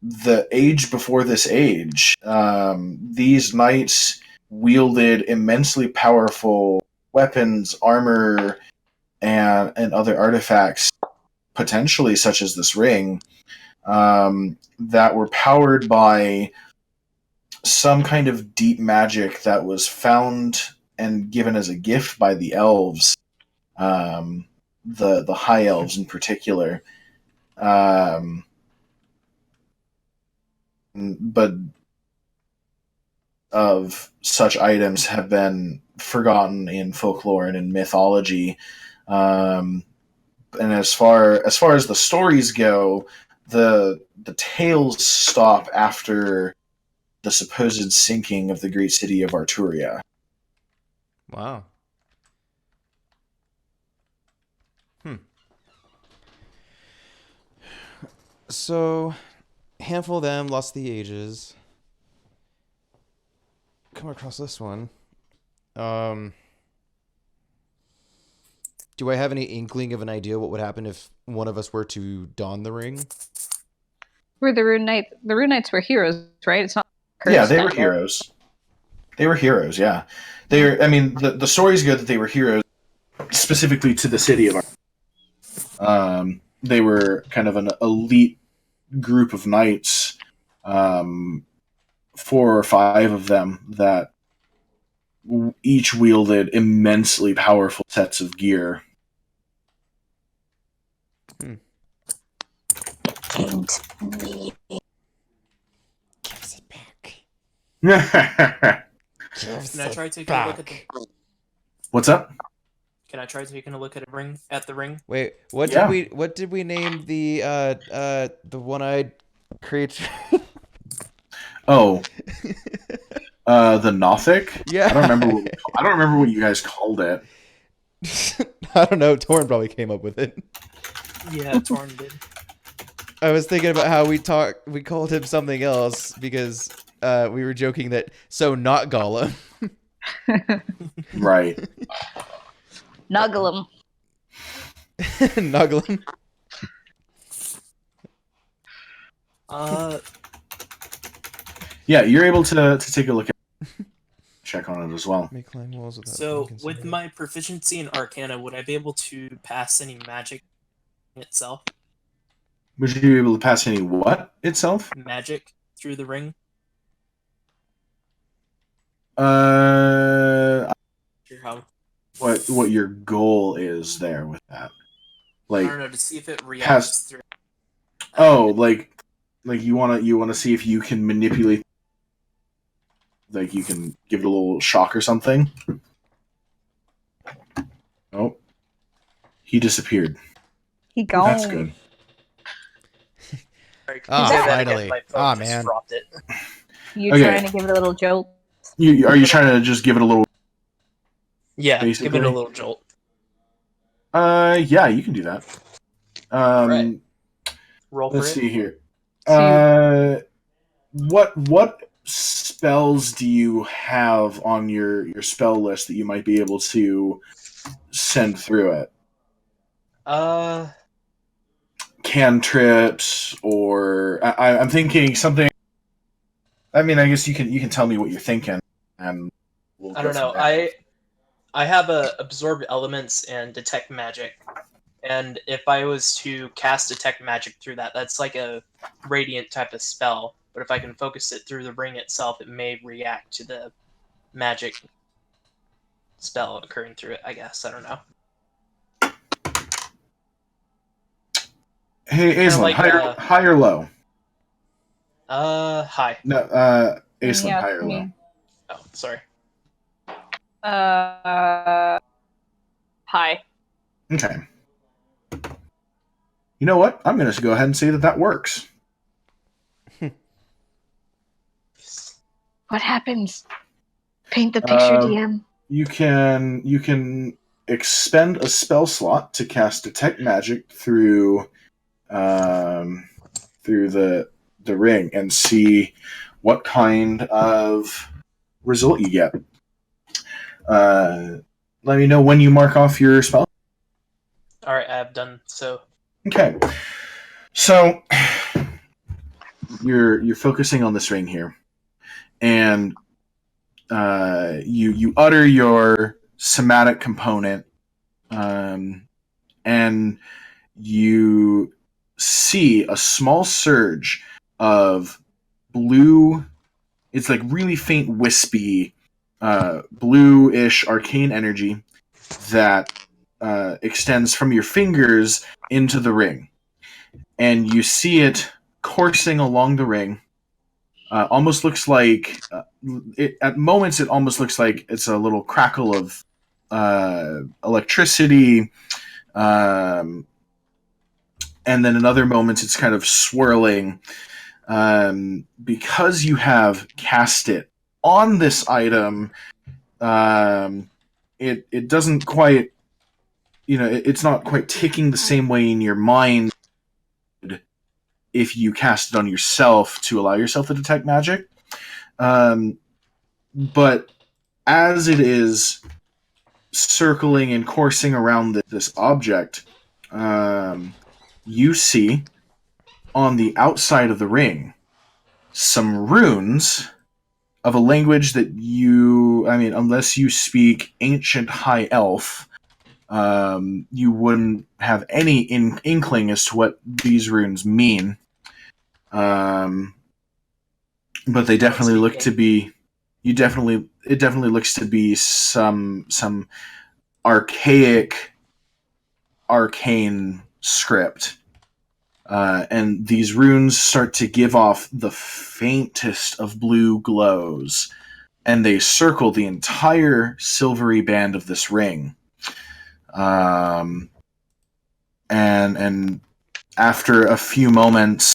Speaker 2: the age before this age. These knights wielded immensely powerful weapons, armor, and other artifacts, potentially such as this ring, that were powered by some kind of deep magic that was found and given as a gift by the elves, the high elves in particular. But of such items have been forgotten in folklore and in mythology. And as far as the stories go, the tales stop after the supposed sinking of the great city of Arturia.
Speaker 4: Wow. So, handful of them lost the ages. Come across this one. Do I have any inkling of an idea what would happen if one of us were to don the ring?
Speaker 3: Were the rune knights? The rune knights were heroes, right? It's not.
Speaker 2: Yeah, they
Speaker 3: cursed
Speaker 2: were
Speaker 3: at all.
Speaker 2: heroes. They were heroes, yeah. I mean, the stories go that they were heroes specifically to the city of Arturia. They were kind of an elite group of knights, 4 or 5 of them that each wielded immensely powerful sets of gear.
Speaker 4: Gives it back.
Speaker 7: Can I try taking a look at the ring?
Speaker 2: What's up?
Speaker 7: Can I try taking a look at the ring?
Speaker 4: Wait, what
Speaker 2: Yeah.
Speaker 4: did we name the one-eyed creature?
Speaker 2: Oh, the Nothic.
Speaker 4: Yeah.
Speaker 2: I don't remember what you guys called it.
Speaker 4: I don't know. Torn probably came up with it.
Speaker 7: Yeah, Torn did.
Speaker 4: I was thinking about how we called him something else because we were joking that not Gollum.
Speaker 2: Right.
Speaker 3: Nuggle 'em.
Speaker 4: Nuggling.
Speaker 2: Yeah, you're able to take a look at check on it as well.
Speaker 4: May climb walls without
Speaker 7: So,
Speaker 4: being
Speaker 7: with
Speaker 4: considered.
Speaker 7: my proficiency in Arcana, would I be able to pass any magic itself?
Speaker 2: Would you be able to pass any what itself?
Speaker 7: Magic through the ring? Sure how.
Speaker 2: What your goal is there with that?
Speaker 7: I
Speaker 2: Like,
Speaker 7: don't know, to see if it reacts through.
Speaker 2: like you wanna see if you can manipulate, like you can give it a little shock or something. Oh, he disappeared.
Speaker 3: He gone.
Speaker 2: That's good.
Speaker 7: Sorry,
Speaker 4: Ah,
Speaker 7: say that again,
Speaker 4: finally.
Speaker 7: my phone
Speaker 4: Ah,
Speaker 7: just
Speaker 4: man.
Speaker 7: dropped it.
Speaker 3: You
Speaker 2: Okay.
Speaker 3: trying to give it a little jolt?
Speaker 2: Are you trying to just give it a little?
Speaker 7: Yeah, give
Speaker 2: Basically.
Speaker 7: it a little jolt.
Speaker 2: Yeah, you can do that.
Speaker 7: Right. Roll for
Speaker 2: Let's
Speaker 7: it.
Speaker 2: see here.
Speaker 3: So
Speaker 2: What spells do you have on your spell list that you might be able to send through it? Cantrips, or I'm thinking something. I mean, I guess you can tell me what you're thinking, and
Speaker 7: I don't know. I have absorb elements and detect magic, And if I was to cast Detect Magic through that, that's like a radiant type of spell. But if I can focus it through the ring itself, it may react to the magic spell occurring through it, I guess. I don't know.
Speaker 2: Hey,
Speaker 7: Kinda
Speaker 2: Aislinn,
Speaker 7: like,
Speaker 2: high or low?
Speaker 7: High.
Speaker 2: No, Aislinn,
Speaker 3: Yeah,
Speaker 2: high
Speaker 3: it's
Speaker 2: or low?
Speaker 3: me.
Speaker 7: Oh, sorry.
Speaker 3: Hi.
Speaker 2: Okay. You know what? I'm going to go ahead and say that works.
Speaker 3: What happens? Paint the picture, DM.
Speaker 2: You can expend a spell slot to cast Detect Magic through the ring and see what kind of result you get. Let me know when you mark off your spell.
Speaker 7: Alright, I have done so.
Speaker 2: Okay. So you're focusing on this ring here, and you utter your somatic component, and you see a small surge of blue. It's like really faint, wispy, bluish arcane energy that extends from your fingers into the ring, and you see it coursing along the ring. Almost looks like at moments it almost looks like it's a little crackle of electricity, and then in other moments it's kind of swirling. Because you have cast it on this item, it doesn't quite, it's not quite ticking the same way in your mind if you cast it on yourself to allow yourself to detect magic. But as it is circling and coursing around this object, you see on the outside of the ring some runes of a language that unless you speak Ancient High Elf, you wouldn't have any inkling as to what these runes mean. But they definitely look to be. It definitely looks to be some archaic, arcane script. And these runes start to give off the faintest of blue glows, and they circle the entire silvery band of this ring. And after a few moments,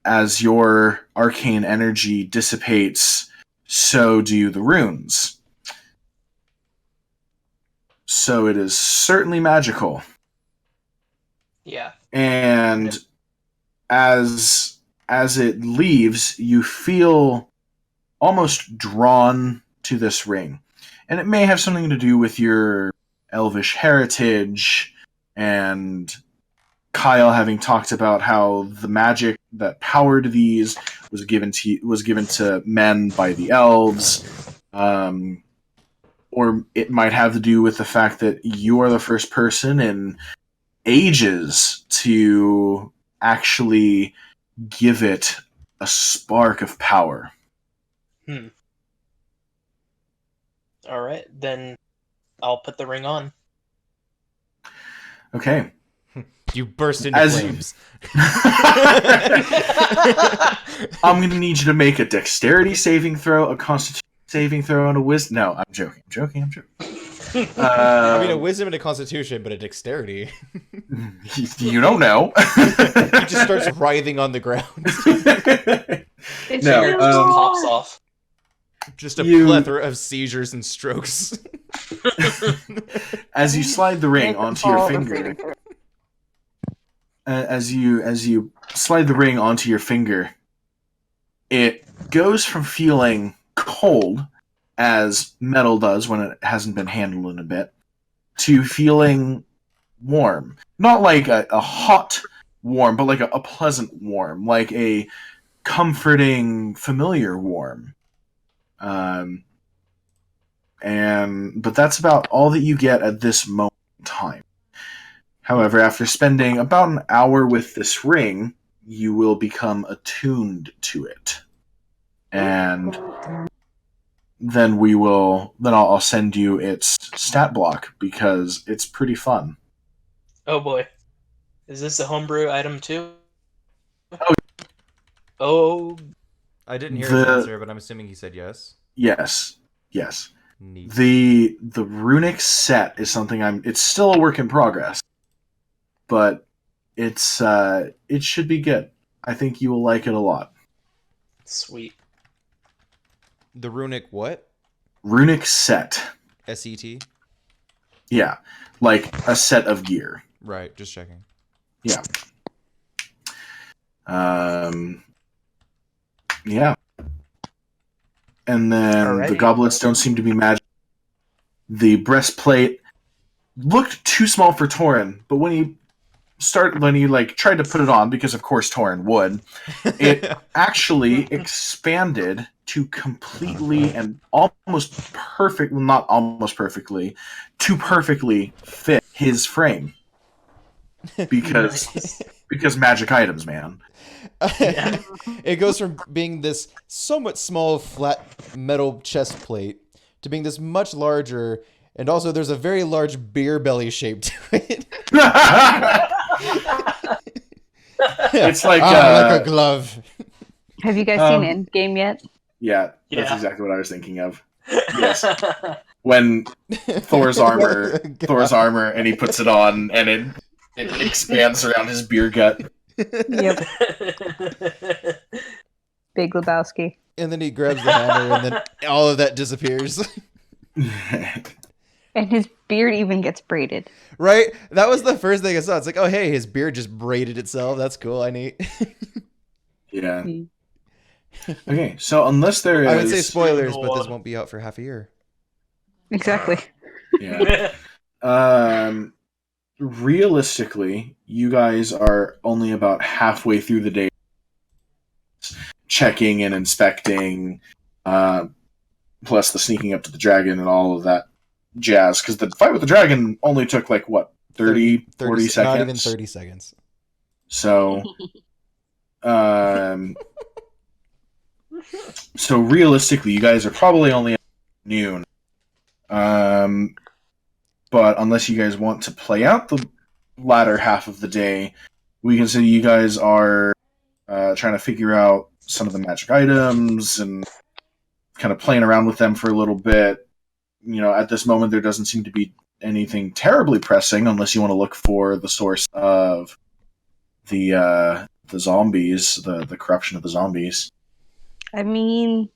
Speaker 2: as your arcane energy dissipates, so do the runes. So it is certainly magical.
Speaker 7: Yeah.
Speaker 2: And as it leaves, you feel almost drawn to this ring. And it may have something to do with your elvish heritage, and Kyle having talked about how the magic that powered these was given to men by the elves. Or it might have to do with the fact that you are the first person in ages to actually give it a spark of power.
Speaker 7: Alright, then I'll put the ring on.
Speaker 2: Okay.
Speaker 4: You burst into
Speaker 2: As
Speaker 4: flames.
Speaker 2: I'm going to need you to make a dexterity saving throw, a constitution saving throw, and a wisdom. No, I'm joking.
Speaker 4: I mean, a wisdom and a constitution, but a dexterity.
Speaker 2: You don't know.
Speaker 4: He just starts writhing on the ground.
Speaker 3: It's
Speaker 2: No,
Speaker 7: Finger just pops off.
Speaker 4: Just a plethora of seizures and strokes.
Speaker 2: As you slide the ring onto your finger, as you slide the ring onto your finger, it goes from feeling cold, as metal does when it hasn't been handled in a bit, to feeling warm. Not like a hot warm, but like a pleasant warm, like a comforting, familiar warm. But that's about all that you get at this moment in time. However, after spending about an hour with this ring, you will become attuned to it. And then I'll send you its stat block because it's pretty fun.
Speaker 7: Oh boy. Is this a homebrew item too?
Speaker 2: Oh.
Speaker 7: Oh.
Speaker 4: I didn't hear his answer, but I'm assuming he said yes.
Speaker 2: Yes.
Speaker 4: Neat.
Speaker 2: The runic set is something it's still a work in progress. But it should be good. I think you will like it a lot.
Speaker 7: Sweet.
Speaker 4: The runic what?
Speaker 2: Runic set.
Speaker 4: SET?
Speaker 2: Yeah. Like a set of gear.
Speaker 4: Right, just checking.
Speaker 2: Yeah. Yeah. And then
Speaker 7: Alrighty.
Speaker 2: the goblets don't seem to be magic. The breastplate looked too small for Torin, but when he tried to put it on, because of course Torin would, it actually expanded to completely and almost perfect, well, not almost perfectly, to perfectly fit his frame. Because magic items, man.
Speaker 7: Yeah.
Speaker 4: It goes from being this somewhat small flat metal chest plate to being this much larger, and also there's a very large beer belly shape to it.
Speaker 2: It's like
Speaker 4: like a glove.
Speaker 3: Have you guys seen Endgame yet?
Speaker 2: Yeah, that's
Speaker 7: Yeah.
Speaker 2: exactly what I was thinking of. Yes. When Thor's armor, and he puts it on, and it expands around his beer gut.
Speaker 3: Yep. Big Lebowski.
Speaker 4: And then he grabs the hammer, and then all of that disappears.
Speaker 3: And his beard even gets braided.
Speaker 4: Right? That was the first thing I saw. It's like, oh, hey, his beard just braided itself. That's cool. I need.
Speaker 2: Yeah. Okay, so unless there is...
Speaker 4: I would say spoilers, but this won't be out for half a year.
Speaker 3: Exactly.
Speaker 2: Yeah. Realistically, you guys are only about halfway through the day checking and inspecting, plus the sneaking up to the dragon and all of that jazz, because the fight with the dragon only took, like, what, 30 40 seconds?
Speaker 4: Not even 30 seconds.
Speaker 2: So, so realistically, you guys are probably only at noon. But unless you guys want to play out the latter half of the day, we can say you guys are trying to figure out some of the magic items and kind of playing around with them for a little bit. You know, at this moment, there doesn't seem to be anything terribly pressing unless you want to look for the source of the zombies, the corruption of the zombies.
Speaker 3: I mean,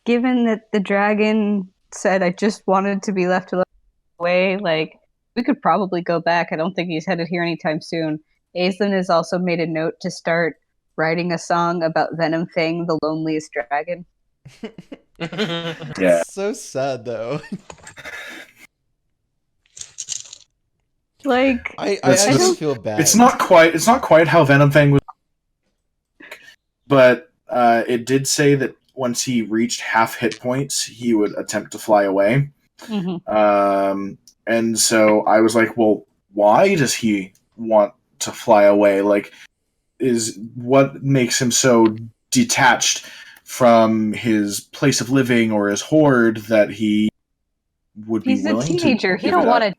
Speaker 3: given that the dragon said I just wanted to be left away, like, we could probably go back. I don't think he's headed here anytime soon. Aislinn has also made a note to start writing a song about Venom Fang, the loneliest dragon.
Speaker 2: Yeah.
Speaker 4: So sad, though.
Speaker 3: Like,
Speaker 4: I
Speaker 2: That's-
Speaker 4: don't feel bad.
Speaker 2: It's not quite how Venom Fang was, but it did say that once he reached half hit points, he would attempt to fly away.
Speaker 3: mhm.
Speaker 2: And so I was like, well, why does he want to fly away? Like, is what makes him so detached from his place of living or his horde that he would be
Speaker 3: He's a
Speaker 2: willing
Speaker 3: teenager.
Speaker 2: to
Speaker 3: He
Speaker 2: give
Speaker 3: don't
Speaker 2: it
Speaker 3: want
Speaker 2: up?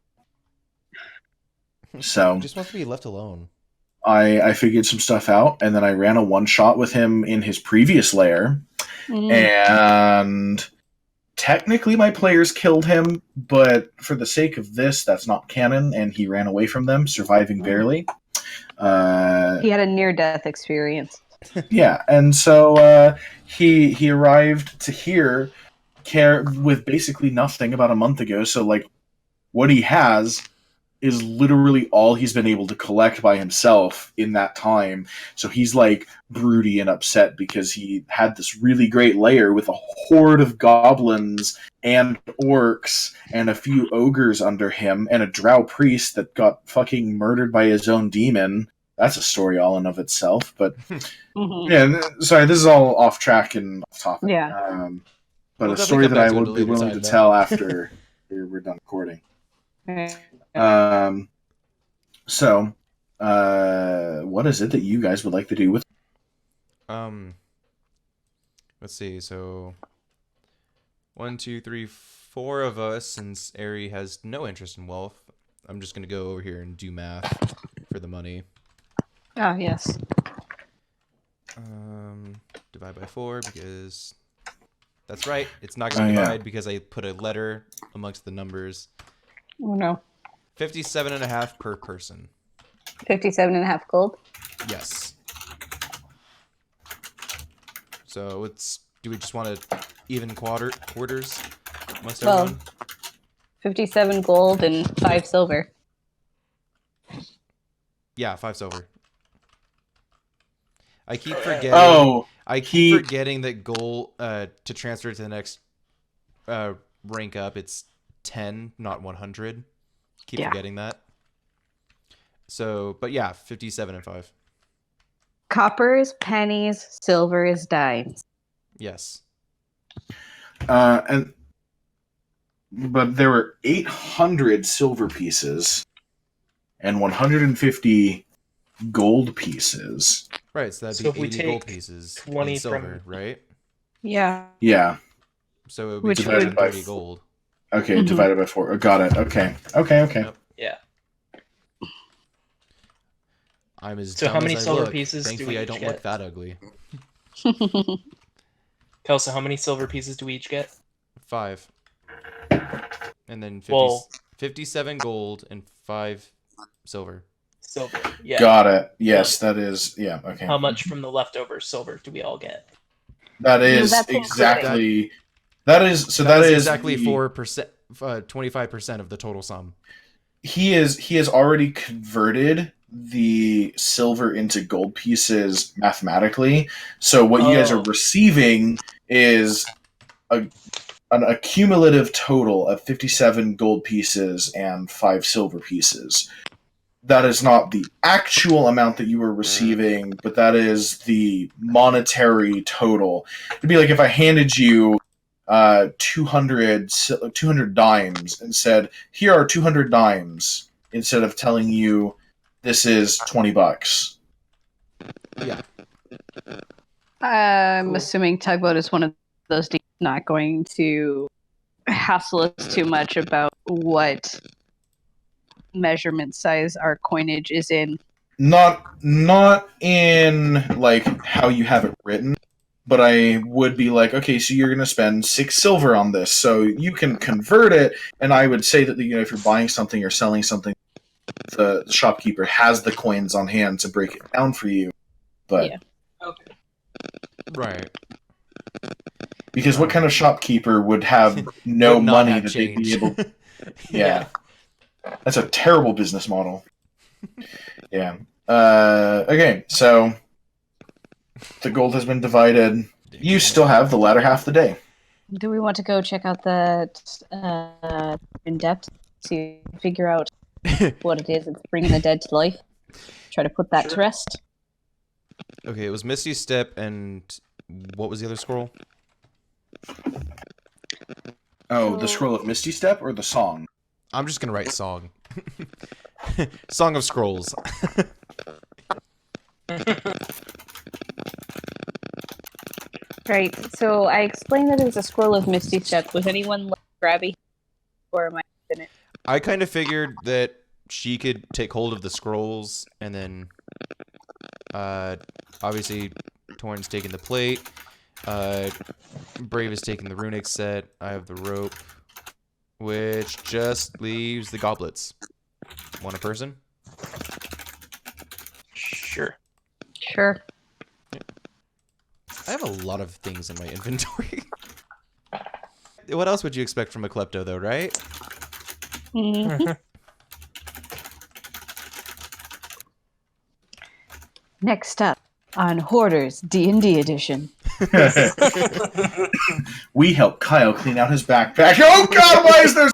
Speaker 3: to.
Speaker 2: So
Speaker 4: He just wants to be left alone.
Speaker 2: I figured some stuff out, and then I ran a one-shot with him in his previous lair, and technically my players killed him, but for the sake of this, that's not canon, and he ran away from them, surviving barely.
Speaker 3: He had a near-death experience.
Speaker 2: Yeah, and so he arrived to here with basically nothing about a month ago, so, like, what he has is literally all he's been able to collect by himself in that time. So he's, like, broody and upset because he had this really great lair with a horde of goblins and orcs and a few ogres under him and a drow priest that got fucking murdered by his own demon. That's a story all in of itself, but yeah, sorry, this is all off track and off topic.
Speaker 3: Yeah.
Speaker 2: But
Speaker 4: We'll
Speaker 2: a story that
Speaker 4: definitely
Speaker 2: I
Speaker 4: come back to it
Speaker 2: would be
Speaker 4: at a later
Speaker 2: willing to
Speaker 4: time,
Speaker 2: tell after we're done recording. So, what is it that you guys would like to do with?
Speaker 4: Let's see. So, 1, 2, 3, 4 of us. Since Ari has no interest in wealth, I'm just gonna go over here and do math for the money.
Speaker 3: Oh, yes.
Speaker 4: Divide by 4 because that's right. It's not gonna divide because I put a letter amongst the numbers.
Speaker 3: Oh, no.
Speaker 4: 57.5 per person.
Speaker 3: 57.5 gold.
Speaker 4: Yes. So do we just want to even quarters amongst everyone?
Speaker 3: 57 gold and 5 silver.
Speaker 4: Yeah, 5 silver. I keep forgetting. Forgetting that goal to transfer to the next rank up. It's 10, not 100. Keep forgetting that. So, but yeah, 57 and 5.
Speaker 3: Copper is pennies, silver is dimes.
Speaker 4: Yes.
Speaker 2: But there were 800 silver pieces and 150 gold pieces.
Speaker 4: Right, so that'd be 80 gold pieces
Speaker 7: 20
Speaker 4: in silver, right?
Speaker 3: Yeah.
Speaker 2: Yeah.
Speaker 4: So it would be
Speaker 2: divided by
Speaker 4: 230 gold.
Speaker 2: Okay, divided by 4. Oh, got it. Okay.
Speaker 4: Yep.
Speaker 7: Yeah.
Speaker 4: I'm as
Speaker 7: So
Speaker 4: dumb
Speaker 7: how many
Speaker 4: as I
Speaker 7: silver
Speaker 4: look.
Speaker 7: pieces do
Speaker 4: Thankfully,
Speaker 7: we
Speaker 4: I
Speaker 7: each
Speaker 4: don't
Speaker 7: get?
Speaker 4: look that ugly.
Speaker 7: Kelso, how many silver pieces do we each get?
Speaker 4: 5. And then 57 gold and 5 silver.
Speaker 7: Silver. Yeah.
Speaker 2: Got it. Yes, that is. Yeah, okay.
Speaker 7: How much from the leftover silver do we all get?
Speaker 2: That is
Speaker 3: that's
Speaker 2: exactly. That is
Speaker 4: exactly 4%, 25% of the total sum.
Speaker 2: He has already converted the silver into gold pieces mathematically. So what you guys are receiving is an accumulative total of 57 gold pieces and 5 silver pieces. That is not the actual amount that you are receiving, but that is the monetary total. It'd be like if I handed you 200 dimes and said, here are 200 dimes, instead of telling you this is $20.
Speaker 4: Yeah.
Speaker 3: I'm assuming Tugboat is one of those not going to hassle us too much about what measurement size our coinage is in.
Speaker 2: Not in like how you have it written, but I would be like, okay, so you're going to spend 6 silver on this, so you can convert it. And I would say that if you're buying something or selling something, the shopkeeper has the coins on hand to break it down for you. But
Speaker 7: Okay.
Speaker 4: Right.
Speaker 2: Because what kind of shopkeeper would have no
Speaker 4: Would not
Speaker 2: money
Speaker 4: have
Speaker 2: that they'd be
Speaker 4: change.
Speaker 2: able? Yeah, that's a terrible business model. Yeah. Okay, so the gold has been divided. You still have the latter half of the day.
Speaker 3: Do we want to go check out that in depth to figure out what it is that's bringing the dead to life? Try to put that to rest?
Speaker 4: Okay, it was Misty Step and what was the other scroll?
Speaker 2: Oh, the Scroll of Misty Step or the song?
Speaker 4: I'm just gonna write song. Song of Scrolls.
Speaker 3: Right, so I explained that it was a scroll of Misty Step. Was anyone grabby? Or am I in it?
Speaker 4: I kind of figured that she could take hold of the scrolls and then obviously Torn's taking the plate. Breiv is taking the runic set. I have the rope, which just leaves the goblets. One a person?
Speaker 7: Sure.
Speaker 3: Sure.
Speaker 4: I have a lot of things in my inventory. What else would you expect from a klepto, though, right?
Speaker 3: Mhm. Next up on Hoarders D&D edition.
Speaker 2: We helped Kyle clean out his backpack. Oh God, why is there?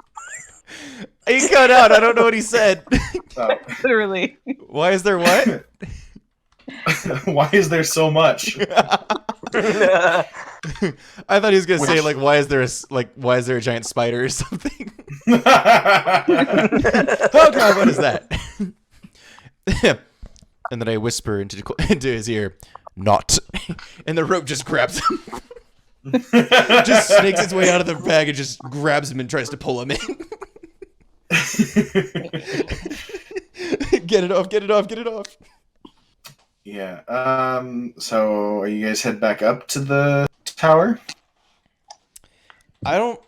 Speaker 4: He cut out. I don't know what he said.
Speaker 3: Literally.
Speaker 4: Why is there what?
Speaker 2: Why is there so much?
Speaker 4: I thought he was gonna say like, why is there a giant spider or something? Oh God, what is that? And then I whisper into his ear, "Not," and the rope just grabs him. Just snakes its way out of the bag and just grabs him and tries to pull him in. Get it off! Get it off! Get it off!
Speaker 2: Yeah. So are you guys head back up to the tower?
Speaker 4: I don't.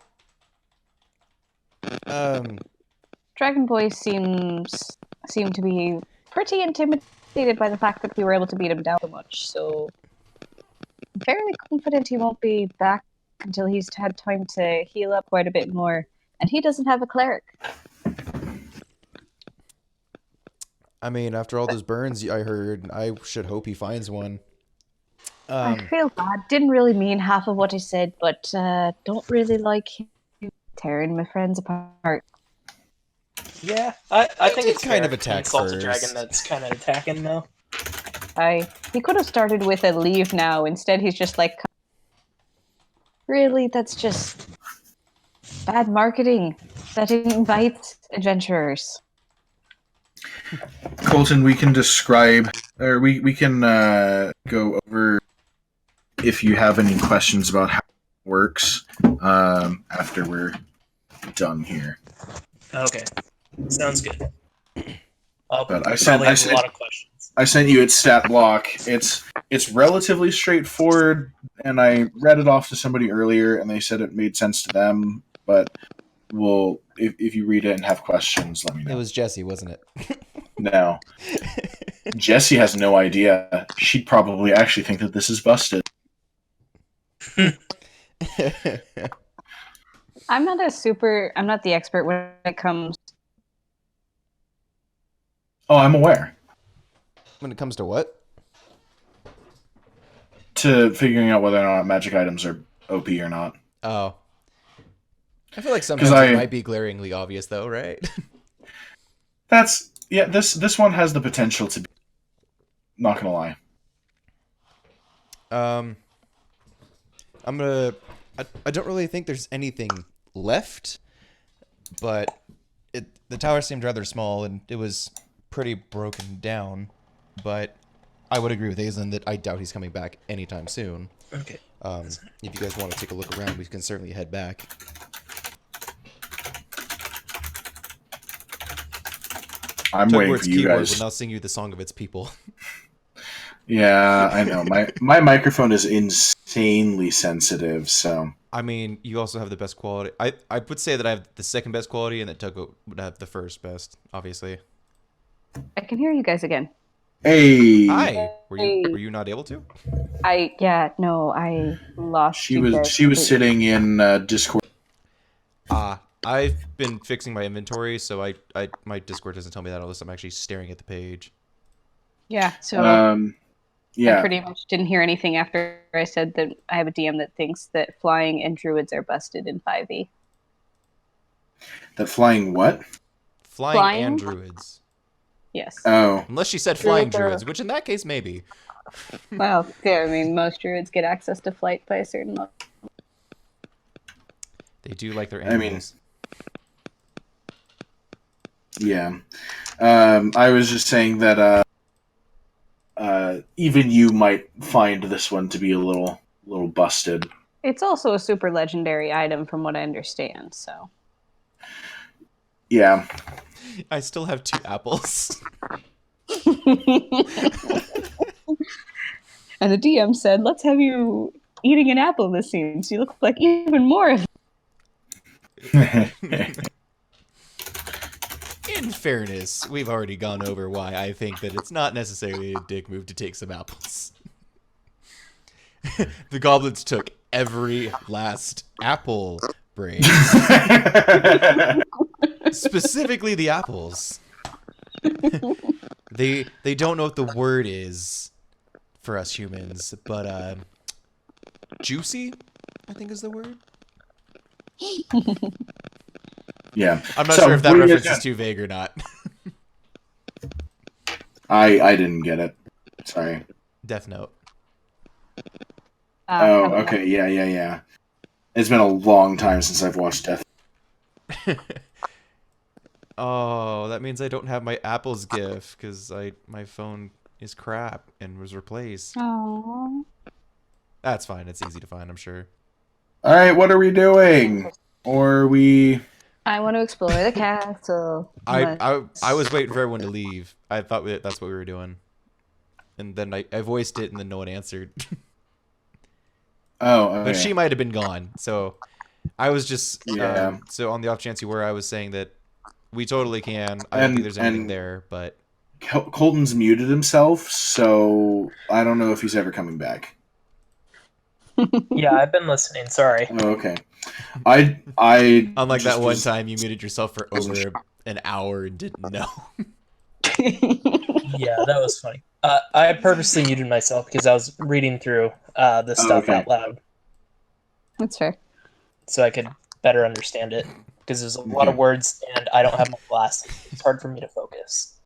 Speaker 3: Dragon Boy seem to be pretty intimidated by the fact that we were able to beat him down so much. So I'm fairly confident he won't be back until he's had time to heal up quite a bit more. And he doesn't have a cleric.
Speaker 4: I mean, after all those burns I heard, I should hope he finds one.
Speaker 3: I feel bad. Didn't really mean half of what I said, but don't really like him tearing my friends apart.
Speaker 7: Yeah, I think
Speaker 4: did
Speaker 7: it's
Speaker 4: kind
Speaker 7: fair
Speaker 4: of attack
Speaker 7: to insult a
Speaker 4: first.
Speaker 7: dragon that's kind of attacking though.
Speaker 3: He could have started with a leave now. Instead, he's just like, really, that's just bad marketing. That invites adventurers.
Speaker 2: Colton, we can describe, or we can go over if you have any questions about how it works after we're done here.
Speaker 7: Okay, sounds good. I'll
Speaker 2: But
Speaker 7: probably
Speaker 2: I
Speaker 7: have a lot of questions.
Speaker 2: I sent you its stat block. It's relatively straightforward, and I read it off to somebody earlier, and they said it made sense to them. But if you read it and have questions, let me know.
Speaker 4: It was Jesse, wasn't it?
Speaker 2: No. Jessie has no idea. She'd probably actually think that this is busted.
Speaker 3: I'm not the expert when it comes.
Speaker 2: Oh, I'm aware.
Speaker 4: When it comes to what?
Speaker 2: To figuring out whether or not magic items are OP or not.
Speaker 4: Oh. I feel like sometimes it might be glaringly obvious, though, right?
Speaker 2: This one has the potential to be. Not gonna lie.
Speaker 4: I don't really think there's anything left, but the tower seemed rather small and it was pretty broken down. But I would agree with Aizen that I doubt he's coming back anytime soon.
Speaker 7: Okay.
Speaker 4: If you guys want to take a look around, we can certainly head back.
Speaker 2: I'm waiting
Speaker 4: Tugboat's
Speaker 2: for you
Speaker 4: keyboard
Speaker 2: guys.
Speaker 4: will now sing you the song of its people.
Speaker 2: Yeah, I know. My microphone is insanely sensitive, so.
Speaker 4: I mean, you also have the best quality. I would say that I have the second best quality and that Tugboat would have the first best, obviously.
Speaker 3: I can hear you guys again.
Speaker 2: Hey.
Speaker 4: Hi. Were you not able to?
Speaker 3: I lost.
Speaker 2: She was sitting in Discord.
Speaker 4: I've been fixing my inventory, so my Discord doesn't tell me that unless I'm actually staring at the page.
Speaker 3: Yeah. So.
Speaker 2: Yeah.
Speaker 3: I pretty much didn't hear anything after I said that I have a DM that thinks that flying and druids are busted in 5e.
Speaker 2: That flying what?
Speaker 4: Flying and druids.
Speaker 3: Yes.
Speaker 2: Oh.
Speaker 4: Unless she said flying druids, which in that case maybe.
Speaker 3: Well, yeah, I mean, most druids get access to flight by a certain level.
Speaker 4: They do like their animals.
Speaker 2: Yeah. I was just saying that even you might find this one to be a little busted.
Speaker 3: It's also a super legendary item from what I understand, so.
Speaker 2: Yeah.
Speaker 4: I still have 2 apples.
Speaker 3: And the DM said, let's have you eating an apple this scene, so you look like even more of
Speaker 4: In fairness, we've already gone over why I think that it's not necessarily a dick move to take some apples. The goblins took every last apple, Breiv. Specifically the apples. They don't know what the word is for us humans, but juicy, I think is the word.
Speaker 2: Yeah.
Speaker 4: I'm not sure if that reference is too vague or not.
Speaker 2: I didn't get it. Sorry.
Speaker 4: Death Note.
Speaker 2: Okay. Yeah. It's been a long time since I've watched Death.
Speaker 4: Oh, that means I don't have my Apple's GIF because my phone is crap and was replaced.
Speaker 3: Aww.
Speaker 4: That's fine. It's easy to find, I'm sure.
Speaker 2: All right, what are we doing? Or we?
Speaker 3: I want to explore the castle.
Speaker 4: I was waiting for everyone to leave. I thought that's what we were doing. And then I voiced it and then no one answered.
Speaker 2: Oh, okay.
Speaker 4: But she might have been gone. So I was just
Speaker 2: Yeah.
Speaker 4: so on the off chance you were, I was saying that we totally can. I don't think there's anything there, but
Speaker 2: Colton's muted himself, so I don't know if he's ever coming back.
Speaker 7: Yeah, I've been listening. Sorry.
Speaker 2: Oh, okay. I
Speaker 4: unlike
Speaker 2: just
Speaker 4: that one
Speaker 2: was-
Speaker 4: time you muted yourself for over an hour and didn't know.
Speaker 7: Yeah, that was funny. I purposely muted myself because I was reading through the stuff
Speaker 2: okay.
Speaker 7: out loud
Speaker 3: That's fair.
Speaker 7: so I could better understand it because there's a lot of words and I don't have my glasses. It's hard for me to focus.